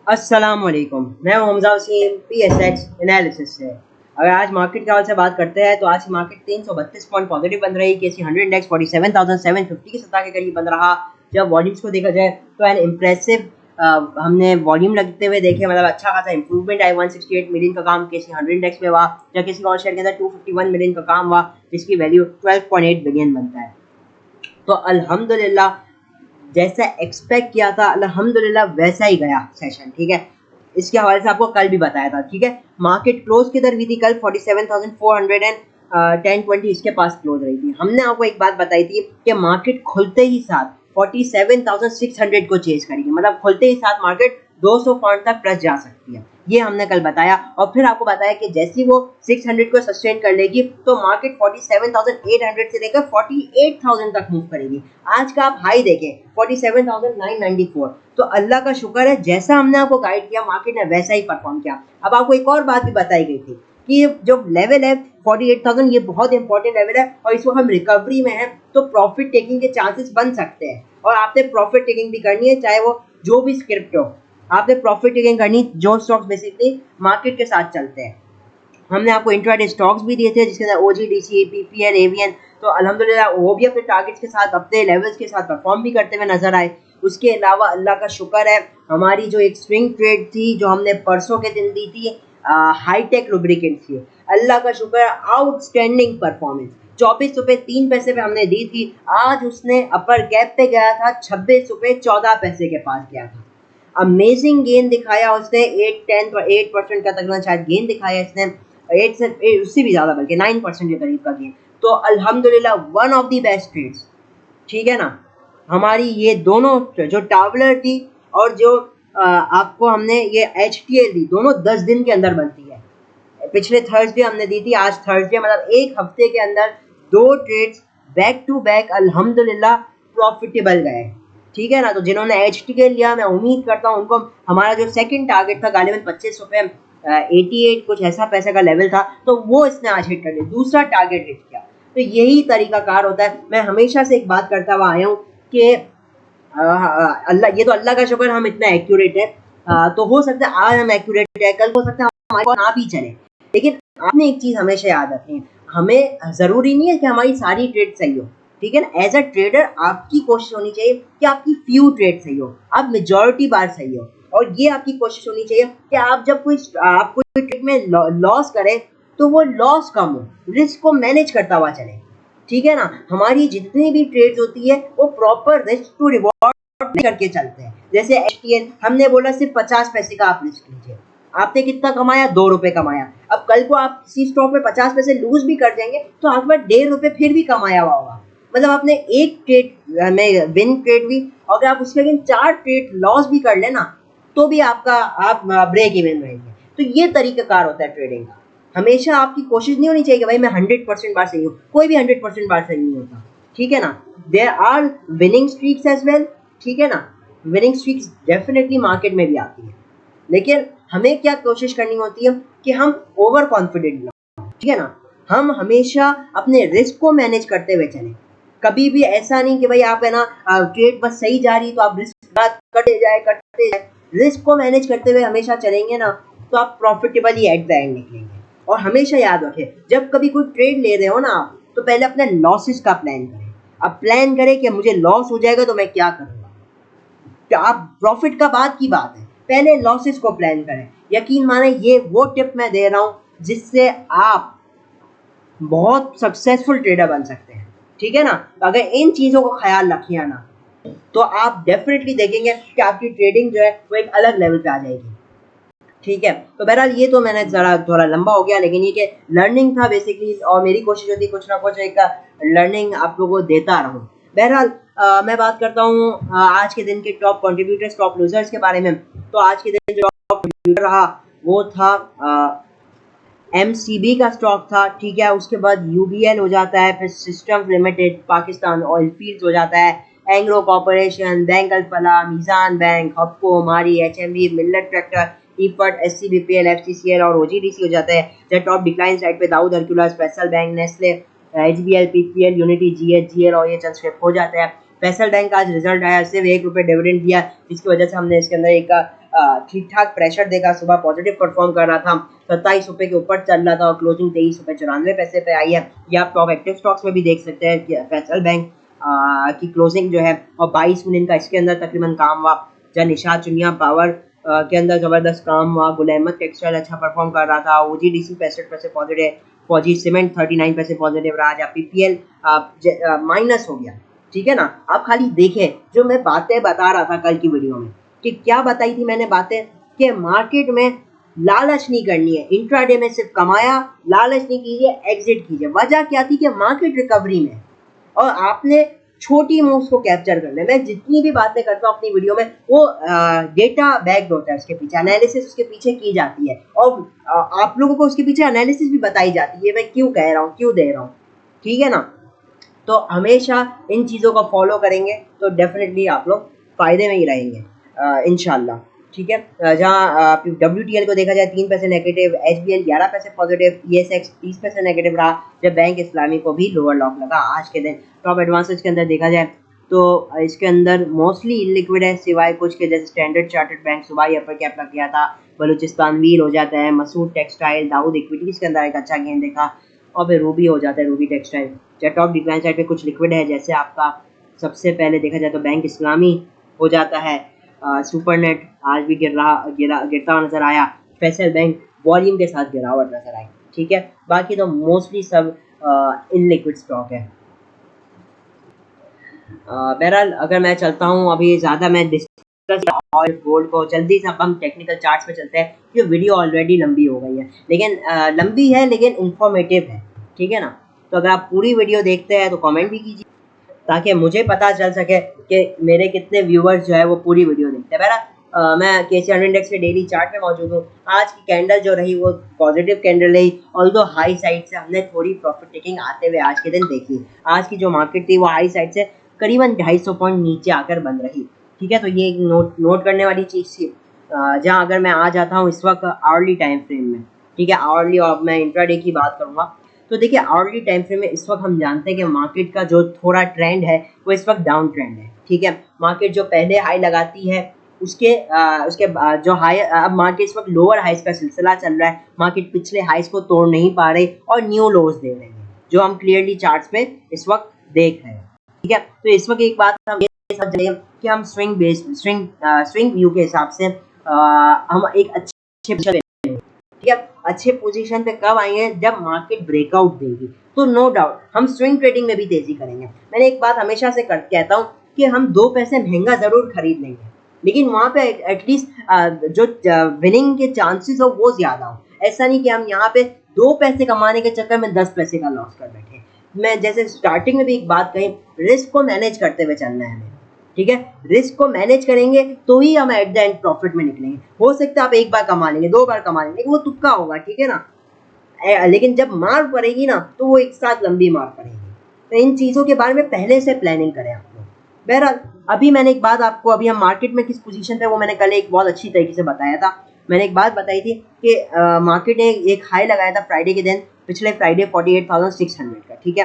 अस्सलाम वालेकुम। मैं हूं हमजा वसीम PSX एनालिसिस से। अगर आज मार्केट के हवाले से बात करते हैं तो आज की मार्केट 332 पॉइंट पॉजिटिव बन रही। केसी 100 इंडेक्स 47,750 की सतह के करीब बन रहा। जब वॉल्यूम्स को देखा जाए तो एन इम्प्रेसिव हमने वॉल्यूम लगते हुए देखे, मतलब अच्छा खासा इंप्रूवमेंट आई। 168 मिलियन का काम केसी 100 इंडेक्स में हुआ, या किसी और शेयर के अंदर 251 मिलियन का काम हुआ, जिसकी वैल्यू 12.8 बिलियन बनता है। तो अल्हम्दुलिल्लाह जैसा एक्सपेक्ट किया था अल्हम्दुलिल्लाह वैसा ही गया सेशन। ठीक है, इसके हवाले से आपको कल भी बताया था। ठीक है, मार्केट क्लोज किधर हुई थी कल? 47,410.20 इसके पास क्लोज रही थी। हमने आपको एक बात बताई थी कि मार्केट खुलते ही साथ 47,600 को चेज करेगी, मतलब खुलते ही साथ मार्केट 200 पॉइंट तक प्लस जा सकती है। ये हमने कल बताया, और फिर आपको बताया कि जैसी वो 600 को सस्टेन कर लेगी तो मार्केट 47,800 से लेकर 48,000 तक मूव करेगी। आज का आप हाई देखें 47,994। तो अल्लाह का शुक्र है, जैसा हमने आपको गाइड किया मार्केट ने वैसा ही परफॉर्म किया। अब आपको एक और बात भी बताई गई थी कि जो लेवल है 48,000, ये बहुत इंपॉर्टेंट लेवल है, और इस वक्त हम रिकवरी में हैं, तो प्रॉफिट टेकिंग के चांसेस बन सकते हैं। और आपने प्रॉफिट टेकिंग भी करनी है, चाहे वो जो भी स्क्रिप्ट हो, आपने प्रॉफिट टेकिंग करनी। जो स्टॉक्स बेसिकली मार्केट के साथ चलते हैं, हमने आपको इंट्राडे स्टॉक्स भी दिए थे जिसके अंदर OGDC, PPL, एवियन, तो अल्हम्दुलिल्लाह वो भी अपने टारगेट्स के साथ, अपने लेवल्स के साथ परफॉर्म भी करते हुए नजर आए। उसके अलावा अल्लाह का शुक्र है, हमारी जो एक स्विंग ट्रेड थी जो हमने परसों के दिन दी थी हाईटेक लुब्रिकेंट्स की, अल्लाह का शुक्र है आउटस्टैंडिंग परफॉर्मेंस। 24 रुपये 3 पैसे पे हमने दी थी, आज उसने अपर गैप पे गया था, 26 रुपये 14 पैसे के पास गया था। अमेजिंग गेन दिखाया उसने, 8% का तकरीबन शायद गेन दिखाया इसने, 8 से उससे भी ज़्यादा, बल्कि 9% के करीब का गेन। तो अल्हम्दुलिल्लाह one of the best trades. ठीक है ना, हमारी ये दोनों जो टावलर थी और जो आपको हमने ये HTL दी, दोनों 10 दिन के अंदर बनती है। पिछले थर्सडे हमने दी थी, आज थर्सडे, मतलब एक हफ्ते के अंदर दो ट्रेड्स बैक टू बैक अल्हम्दुलिल्लाह प्रॉफिटेबल गए। ठीक है ना, तो जिन्होंने HTL लिया, मैं उम्मीद करता हूँ उनको, हमारा जो सेकंड टारगेट था गालिबन 25 रुपये 88 कुछ ऐसा पैसे का लेवल था, तो वो इसने आज हिट कर लिया, दूसरा टारगेट हिट किया। तो यही तरीका कार होता है। मैं हमेशा से एक बात करता हुआ आया हूँ कि अल्लाह, ये तो अल्लाह का शुक्र हम इतना एक्यूरेट है, तो हो सकता है आज हम एक्यूरेट है, कल हो सकता है हमारे को ना भी चले। लेकिन आपने एक चीज हमेशा याद रखनी है, हमें जरूरी नहीं है कि हमारी सारी ट्रेड सही हो। ठीक है ना, एज अ ट्रेडर आपकी कोशिश होनी चाहिए कि आपकी फ्यू ट्रेड सही हो, आप मेजॉरिटी बार सही हो। और ये आपकी कोशिश होनी चाहिए कि आप जब कोई ट्रेड में लॉस करें तो वो लॉस कम हो, रिस्क को मैनेज करता हुआ चले। ठीक है ना, हमारी जितनी भी ट्रेड्स होती है वो प्रॉपर रिस्क टू रिवॉर्ड करके चलते हैं। जैसे HTL हमने बोला सिर्फ 50 पैसे का आप रिस्क लीजिए, आपने कितना कमाया? 2 रुपए कमाया। अब कल को आप किसी स्टॉक में 50 पैसे लूज भी कर देंगे तो आपके पास 1.5 रुपए फिर भी कमाया हुआ होगा। मतलब आपने एक ट्रेड में विन ट्रेड भी, अगर आप उसके अगेंस्ट 4 ट्रेड लॉस भी कर लेना तो भी आप ब्रेक इवन रहेंगे। तो ये तरीकाकार होता है ट्रेडिंग का। हमेशा आपकी कोशिश नहीं होनी चाहिए कि भाई मैं 100% बार सही हूँ, कोई भी 100% बार सही नहीं होता। ठीक है ना, there are winning streaks as well. ठीक है ना, विनिंग स्ट्रीक्स डेफिनेटली मार्केट में भी आती है, लेकिन हमें क्या कोशिश करनी होती है कि हम ओवर कॉन्फिडेंट ना हो। ठीक है ना, हम हमेशा अपने रिस्क को मैनेज करते हुए चलें। कभी भी ऐसा नहीं कि भाई आप है ना ट्रेड बस सही जा रही तो आप रिस्क करते जाए। रिस्क को मैनेज करते हुए हमेशा चलेंगे ना, तो आप प्रॉफिटेबली एट द एंड निकलेंगे। और हमेशा याद रखें, जब कभी कोई ट्रेड ले रहे हो ना आप, तो पहले अपने लॉसेस का प्लान करें। अब प्लान करें कि मुझे लॉस हो जाएगा तो मैं क्या करूँगा। आप प्रॉफिट का बाद की बात है, पहले लॉसेस को प्लान करें। यकीन माने ये वो टिप मैं दे रहा हूं जिससे आप बहुत सक्सेसफुल ट्रेडर बन सकते हैं। ठीक है ना, अगर इन चीजों को ख्याल रखिए ना, तो आप डेफिनेटली देखेंगे कि आपकी ट्रेडिंग जो है वो एक अलग लेवल पे आ जाएगी। ठीक है, तो बहरहाल ये तो मैंने जरा थोड़ा लंबा हो गया, लेकिन ये कि लर्निंग था बेसिकली, और मेरी कोशिश होती है कुछ ना कुछ एक लर्निंग आप लोगों को देता रहूं। बहरहाल मैं बात करता हूँ आज के दिन के टॉप कंट्रीब्यूटर्स, टॉप लूजर्स के बारे में। तो आज के दिन जो टॉप कंट्रीब्यूटर रहा वो था MCB का स्टॉक था। ठीक है, उसके बाद UBL हो जाता है, फिर systems limited, Pakistan oil fields हो जाता है, एंग्रो कॉर्पोरेशन, बैंक अल-फलाह, मीज़ान बैंक, हप्को, मारी, HMB, मिल्लत ट्रैक्टर, ईफट, SCBPL, FCCL और OGDC हो जाता है। जब टॉप डिक्लाइन साइड पे Dawood Hercules, Faysal Bank, Nestle, HBL, PPL, Unity, GH, GL और ये चंद स्टेप हो जाते हैं। फैसल बैंक का आज रिजल्ट आया, सिर्फ 1 रुपये डिविडेंड दिया, जिसकी वजह से हमने इसके अंदर एक ठीक ठाक प्रेशर देगा, सुबह पॉजिटिव परफॉर्म कर रहा था, 27 रुपये के ऊपर चल रहा था और क्लोजिंग 23 रुपये 94 पैसे पे आई है। ये आप टॉप एक्टिव स्टॉक्स में भी देख सकते हैं कि फेडरल बैंक की क्लोजिंग जो है और 22 मिलियन का इसके अंदर तकरीबन काम हुआ। जहाँ निशात चुनिया पावर के अंदर ज़बरदस्त काम हुआ। गुल अहमद टेक्सटाइल अच्छा परफॉर्म कर रहा था। OGDC 65 पैसे पॉजिटिव, फौजी सीमेंट 39 पैसे पॉजिटिव रहा। जहाँ PPL माइनस हो गया, ठीक है ना। आप खाली देखें जो मैं बातें बता रहा था कल की वीडियो में कि क्या बताई थी मैंने बातें, कि मार्केट में लालच नहीं करनी है, इंट्राडे में सिर्फ कमाया, लालच नहीं कीजिए, एग्जिट कीजिए। वजह क्या थी कि मार्केट रिकवरी में और आपने छोटी मूव्स को कैप्चर करना है। मैं जितनी भी बातें करता हूँ अपनी वीडियो में वो डेटा बैक्ड होता है, उसके पीछे एनालिसिस उसके पीछे की जाती है और आप लोगों को उसके पीछे एनालिसिस भी बताई जाती है मैं क्यों कह रहा हूँ, क्यों दे रहा हूँ, ठीक है ना। तो हमेशा इन चीज़ों को फॉलो करेंगे तो डेफिनेटली आप लोग फायदे में ही रहेंगे इंशाल्लाह, ठीक है। जहाँ WTL को देखा जाए 3 पैसे नेगेटिव, HBL 11 पैसे पॉजिटिव, ESX 30 पैसे नेगेटिव रहा। जब बैंक इस्लामी को भी लोअर लॉक लगा आज के दिन। टॉप एडवांसेज के अंदर देखा जाए तो इसके अंदर मोस्टली इलिक्विड है, सिवाय कुछ के जैसे स्टैंडर्ड चार्टर्ड बैंक सुबह ही अपर कैप लग गया था, बलूचिस्तान व्हील हो जाता है, मसूद टेक्सटाइल, दाऊद इक्विटीज के अंदर एक अच्छा गेन देखा और फिर रूबी हो जाता है, रूबी टेक्सटाइल। जब टॉप डिक्लाइन साइड पे कुछ लिक्विड है जैसे आपका सबसे पहले देखा जाए तो बैंक इस्लामी हो जाता है, सुपरनेट आज भी गिरता हुआ नजर आया, फैसल बैंक वॉल्यूम के साथ गिरावट नजर आई, ठीक है। बाकी तो मोस्टली सब इनलिक्विड स्टॉक है। बहरहाल अगर मैं चलता हूँ अभी ज़्यादा मैं डिस्कस ऑयल गोल्ड को, जल्दी से अब हम टेक्निकल चार्ट्स पे चलते हैं क्योंकि वीडियो ऑलरेडी लंबी हो गई है, लेकिन लंबी है लेकिन इंफॉर्मेटिव है, ठीक है ना। तो अगर आप पूरी वीडियो देखते हैं तो कमेंट भी कीजिए ताकि मुझे पता चल सके कि मेरे कितने व्यूवर्स जो है वो पूरी वीडियो देखते हैं। बहरहाल मैं KC100 इंडेक्स के डेली चार्ट पे मौजूद हूँ। आज की कैंडल जो रही वो पॉजिटिव कैंडल रही, ऑल्दो हाई साइड से हमने थोड़ी प्रॉफिट टेकिंग आते हुए आज के दिन देखी। आज की जो मार्केट थी वो हाई साइड से करीबन 250 पॉइंट नीचे आकर बंद रही, ठीक है। तो ये एक नोट करने वाली चीज़ थी। जहाँ अगर मैं आ जाता हूँ इस वक्त आवर्ली टाइम फ्रेम में, ठीक है, आवर्ली और मैं इंट्राडे की बात करूँगा तो देखिए आवर्ली टाइम फ्रेम में इस वक्त हम जानते हैं कि मार्केट का जो थोड़ा ट्रेंड है वो इस वक्त डाउन ट्रेंड है, ठीक है। मार्केट जो पहले हाई लगाती है उसके जो हाई, अब मार्केट इस वक्त लोअर हाइस का सिलसिला चल रहा है। मार्केट पिछले हाइस को तोड़ नहीं पा रही और न्यू लोज दे रही है जो हम क्लियरली चार्ट्स पे इस वक्त देख रहे हैं, ठीक है। तो इस वक्त एक बात हम ये समझ रहे हैं कि हम स्विंग व्यू के हिसाब से हम एक अच्छे ठीक है, अच्छे पोजीशन पे कब आएंगे जब मार्केट ब्रेकआउट देगी, तो नो डाउट हम स्विंग ट्रेडिंग में भी तेजी करेंगे। मैंने एक बात हमेशा से कहता हूँ कि हम 2 पैसे महंगा जरूर खरीद लेंगे लेकिन वहाँ पे एटलीस्ट जो विनिंग के चांसेस हो वो ज्यादा हो। ऐसा नहीं कि हम यहाँ पे 2 पैसे कमाने के चक्कर में 10 पैसे का लॉस कर बैठे। मैं जैसे स्टार्टिंग में भी एक बात कही, रिस्क को मैनेज करते हुए चलना है हमें, ठीक है। रिस्क को मैनेज करेंगे तो ही हम एट द एंड प्रॉफिट में निकलेंगे। हो सकता है आप एक बार कमा लेंगे, 2 बार कमा लेंगे, वो तुक्का होगा, ठीक है ना। लेकिन जब मार पड़ेगी ना तो वो एक साथ लंबी मार पड़ेगी। तो इन चीज़ों के बारे में पहले से प्लानिंग करें आप लोग। बहरहाल अभी मैंने एक बात आपको, अभी हम मार्केट में किस पोजीशन पे वो मैंने कल एक बहुत अच्छी तरीके से बताया था। मैंने एक बात बताई थी कि मार्केट ने एक हाई लगाया था फ्राइडे के दिन, पिछले फ्राइडे 48,600 का, ठीक है।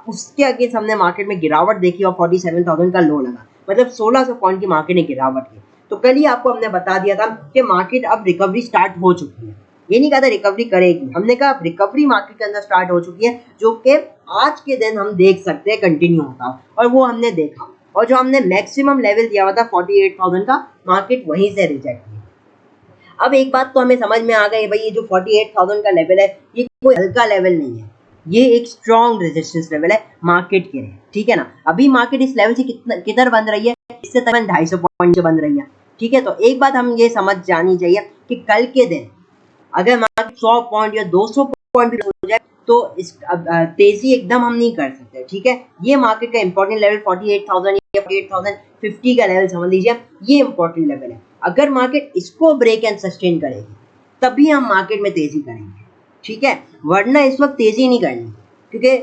उसके अगेंस्ट हमने मार्केट में गिरावट देखी और 47,000 का लो लगा, मतलब 1600 पॉइंट की मार्केट ने गिरावट की। तो कल ही आपको हमने बता दिया था कि मार्केट अब रिकवरी स्टार्ट हो चुकी है। ये नहीं कहा था रिकवरी करेगी, हमने कहा रिकवरी मार्केट के अंदर स्टार्ट हो चुकी है, जो कि आज के दिन हम देख सकते हैं कंटिन्यू होता, और वो हमने देखा। और जो हमने मैक्सिमम लेवल दिया हुआ था 48,000 का, मार्केट वहीं से रिजेक्ट हुई। अब एक बात तो हमें समझ में आ गई भाई, ये जो 48,000 का लेवल है ये कोई हल्का लेवल नहीं है, ये एक स्ट्रॉन्ग रेजिस्टेंस लेवल है मार्केट के लिए, ठीक है ना। अभी मार्केट इस लेवल से किधर बन रही है, इससे तकरीबन 250 पॉइंट से बन रही है, ठीक है। तो एक बात हम ये समझ जानी चाहिए कि कल के दिन अगर मार्केट 100 पॉइंट या 200 पॉइंट भी हो जाए तो इस तेजी एकदम हम नहीं कर सकते, ठीक है। ये मार्केट का इंपॉर्टेंट लेवल 48,000 या 48,050 का लेवल समझ लीजिए, ये इंपॉर्टेंट लेवल है। अगर मार्केट इसको ब्रेक एंड सस्टेन करेगी तभी हम मार्केट में तेजी करेंगे, ठीक है, वरना इस वक्त तेजी नहीं करनी, क्योंकि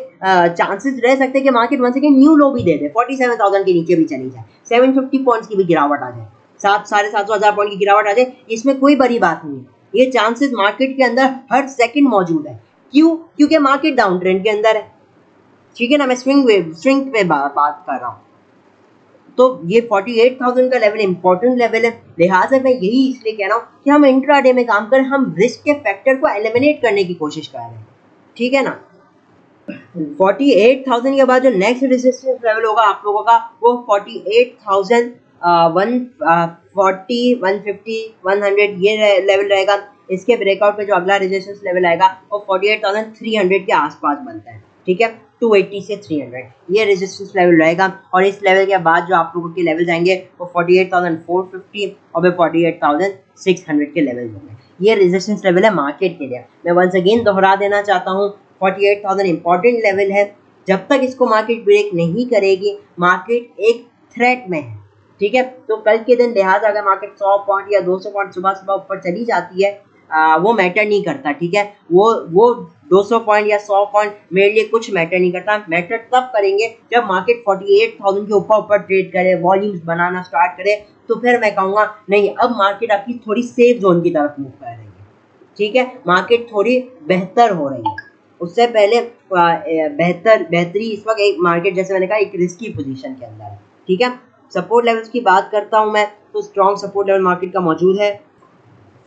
चांसेस रह सकते हैं कि मार्केट वंस अगेन न्यू लो भी दे दे, 47,000 के नीचे भी चली जाए, 750 पॉइंट्स की भी गिरावट आ जाए, 700-750 पॉइंट की गिरावट आ जाए, इसमें कोई बड़ी बात नहीं है। ये चांसेस मार्केट के अंदर हर सेकंड मौजूद है। क्यों? क्योंकि मार्केट डाउन ट्रेंड के अंदर है, ठीक है ना। मैं स्विंग पे बात कर रहा हूँ। तो ये 48,000 का लेवल इंपॉर्टेंट लेवल है, लिहाजा मैं यही इसलिए कह रहा हूँ कि हम इंट्राडे में काम करें, हम रिस्क के फैक्टर को एलिमिनेट करने की कोशिश कर रहे हैं, ठीक है ना। 48,000 के बाद जो नेक्स्ट रेजिस्टेंस लेवल होगा आप लोगों का वो 48,000 140 150 100 ये लेवल रहेगा। इसके ब्रेकआउट पे जो अगला रेजिस्टेंस लेवल आएगा वो 48,300 के आसपास बनता है, ठीक है, 280 से 300 ये रेजिस्टेंस लेवल रहेगा। और इस लेवल के बाद जो आप लोगों के लेवल जाएंगे वो 48,450 और फिर 48,600 के लेवल होंगे। ये रेजिस्टेंस लेवल है मार्केट के लिए। मैं वंस अगेन दोहरा देना चाहता हूँ 48,000 इंपॉर्टेंट लेवल है। जब तक इसको मार्केट ब्रेक नहीं करेगी मार्केट एक थ्रेट में है, ठीक है। तो कल के दिन लिहाजा अगर मार्केट 100 पॉइंट या 200 पॉइंट सुबह सुबह ऊपर चली जाती है वो मैटर नहीं करता, ठीक है। वो 200 पॉइंट या 100 पॉइंट मेरे लिए कुछ मैटर नहीं करता। मैटर तब करेंगे जब मार्केट 48,000 के ऊपर ट्रेड करे, वॉल्यूम्स बनाना स्टार्ट करे, तो फिर मैं कहूँगा नहीं अब मार्केट आपकी थोड़ी सेफ जोन की तरफ मूव कर रही है, ठीक है, मार्केट थोड़ी बेहतर हो रही है। उससे पहले बेहतरी इस वक्त एक मार्केट जैसे मैंने कहा एक रिस्की पोजीशन के अंदर है, ठीक है। सपोर्ट लेवल्स की बात करता हूं मैं तो स्ट्रॉन्ग सपोर्ट लेवल मार्केट का मौजूद है।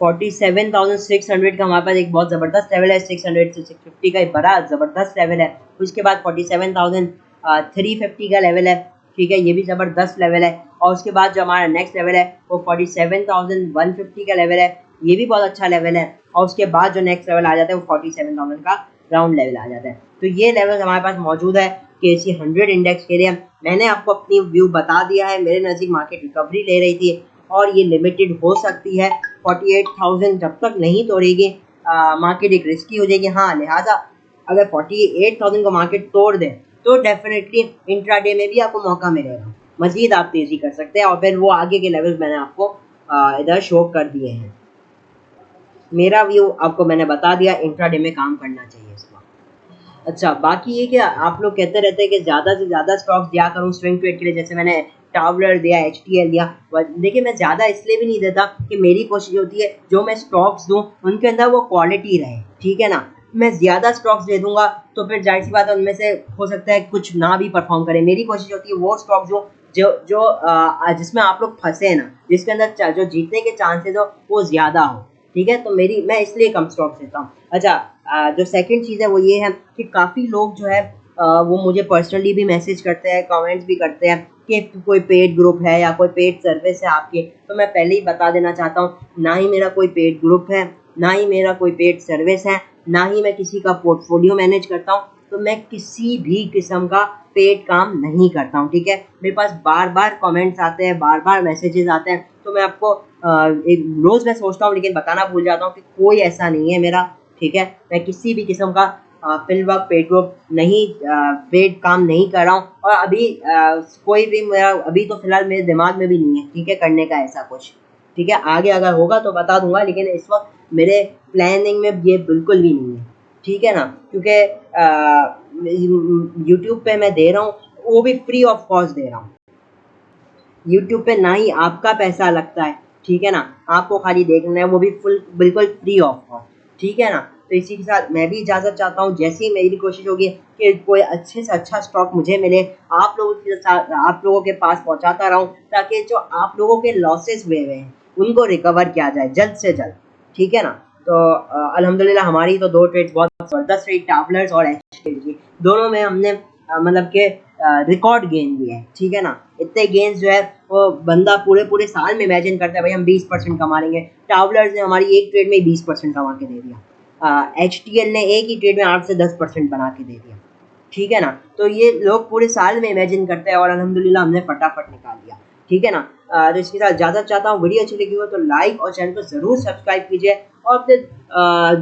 47,600 का हमारे पास एक बहुत ज़बरदस्त लेवल है, 600 से 650 का एक बड़ा ज़बरदस्त लेवल है। उसके बाद 47,350 का लेवल है, ठीक है, ये भी ज़बरदस्त लेवल है। और उसके बाद जो हमारा नेक्स्ट लेवल है वो 47,150 का लेवल है, ये भी बहुत अच्छा लेवल है। और उसके बाद जो नेक्स्ट लेवल आ जाता है वो 47,000 का राउंड लेवल आ जाता है। तो ये लेवल हमारे पास मौजूद है KC 100 इंडेक्स के लिए। मैंने आपको अपनी व्यू बता दिया है, मेरे नज़दीक मार्केट रिकवरी ले रही थी और ये लिमिटेड हो सकती है। 48,000 जब तक नहीं तोड़ेगी मार्केट एक रिस्की हो जाएगी। हाँ, लिहाजा अगर 48,000 को मार्केट तोड़ दे तो डेफिनेटली इंट्राडे में भी आपको मौका मिलेगा, मजीद आप तेज़ी कर सकते हैं। और फिर वो आगे के लेवल्स मैंने आपको इधर शो कर दिए हैं। मेरा व्यू आपको मैंने बता दिया, इंट्राडे में काम करना चाहिए इस वक्त। अच्छा, बाकी ये कि आप लोग कहते रहते हैं कि ज़्यादा से ज़्यादा स्टॉक्स दिया करूँ स्विंग ट्रेड के लिए, जैसे मैंने टावलर दिया, HTL दिया। देखिए मैं ज़्यादा इसलिए भी नहीं देता कि मेरी कोशिश होती है जो मैं स्टॉक्स दूँ उनके अंदर वो क्वालिटी रहे, ठीक है ना। मैं ज़्यादा स्टॉक्स दे दूंगा तो फिर जाहिर सी बात है उनमें से हो सकता है कुछ ना भी परफॉर्म करे। मेरी कोशिश होती है वो स्टॉक्स जो जिसमें आप लोग फंसे ना, जिसके अंदर जो जीतने के चांसेस हो वो ज़्यादा हो, ठीक है। तो मैं इसलिए कम स्टॉक्स देता हूँ। अच्छा, जो सेकंड चीज़ है वो ये है कि काफ़ी लोग जो है वो मुझे पर्सनली भी मैसेज करते हैं, कमेंट्स भी करते हैं कि कोई पेड ग्रुप है या कोई पेड सर्विस है आपके। तो मैं पहले ही बता देना चाहता हूँ, ना ही मेरा कोई पेड ग्रुप है, ना ही मेरा कोई पेड सर्विस है, ना ही मैं किसी का पोर्टफोलियो मैनेज करता हूँ। तो मैं किसी भी किस्म का पेड काम नहीं करता हूँ, ठीक है। मेरे पास बार बार कमेंट्स आते हैं, बार बार मैसेजेस आते हैं, तो मैं आपको एक रोज़ मैं सोचता हूँ लेकिन बताना भूल जाता हूँ कि कोई ऐसा नहीं है मेरा, ठीक है। मैं किसी भी किस्म का फिलवक्त पेड ग्रुप नहीं, पेड काम नहीं कर रहा हूँ। और अभी कोई भी मेरा अभी तो फिलहाल मेरे दिमाग में भी नहीं है, ठीक है, करने का ऐसा कुछ, ठीक है। आगे अगर होगा तो बता दूंगा, लेकिन इस वक्त मेरे प्लानिंग में ये बिल्कुल भी नहीं है, ठीक है ना। क्योंकि यूट्यूब पे मैं दे रहा हूँ वो भी फ्री ऑफ कॉस्ट दे रहा हूँ। यूट्यूब पे ना ही आपका पैसा लगता है, ठीक है ना, आपको खाली देखना है, वो भी बिल्कुल फ्री ऑफ कॉस्ट, ठीक है ना। तो इसी के साथ मैं भी इजाज़त चाहता हूँ। जैसे ही मेरी कोशिश होगी कि कोई अच्छे से अच्छा स्टॉक मुझे मिले, आप लोगों के पास पहुँचाता रहूँ, ताकि जो आप लोगों के लॉसेस हुए हैं उनको रिकवर किया जाए जल्द से जल्द, ठीक है ना। तो अल्हम्दुलिल्लाह हमारी तो 2 ट्रेड्स बहुत ज़बरदस्त रही, टावलर्स और HTL की। दोनों में हमने मतलब के रिकॉर्ड गेन दिए हैं, ठीक है ना। इतने गेन्स जो है वो बंदा पूरे साल में इमेजिन करता है भाई हम 20% कमा लेंगे। टावलर्स ने हमारी एक ट्रेड में 20% कमा के दे दिया। HTL ने एक ही ट्रेड में 8 से 10% बना के दे दिया, ठीक है ना। तो ये लोग पूरे साल में इमेजिन करते हैं और अल्हम्दुलिल्लाह हमने फटाफट निकाल दिया, ठीक है ना। तो इसके साथ इजाज़त चाहता हूँ। वीडियो अच्छी लगी हो तो लाइक और चैनल को ज़रूर सब्सक्राइब कीजिए और अपने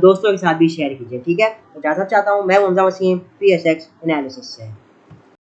दोस्तों के साथ भी शेयर कीजिए, ठीक है। तो इजाज़त चाहता हूँ। मैं मुमज़ा वसीम PSX एनालिसिस से।